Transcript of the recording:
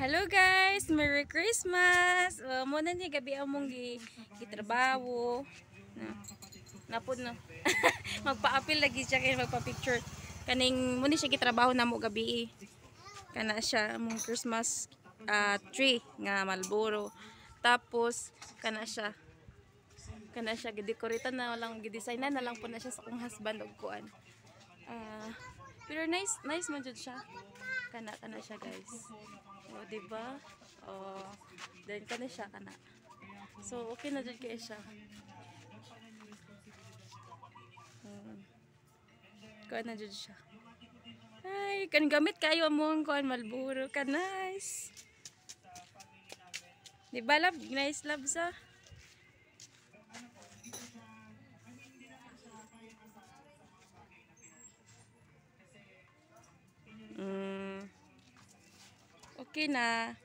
Hello guys, Merry Christmas. Muna ni gabi among gitrabaho. Napod no. Magpa-apil lagi siya kay magpa-picture. Kaning muna siya gitrabaho namo gabi. Kana siya among Christmas tree nga Marlboro. Tapos kana siya gidekorita na lang gidesignan na lang po na siya sa akong husband og kuan. Pero nice man jud siya. Kana siya guys. O diba? Then kana siya kana. So okay na jud kay siya. Kuan na jud siya. Ay, kan gamit kayo among kuan Marlboro ka nice. Di ba love? Nice love sa. Okay na.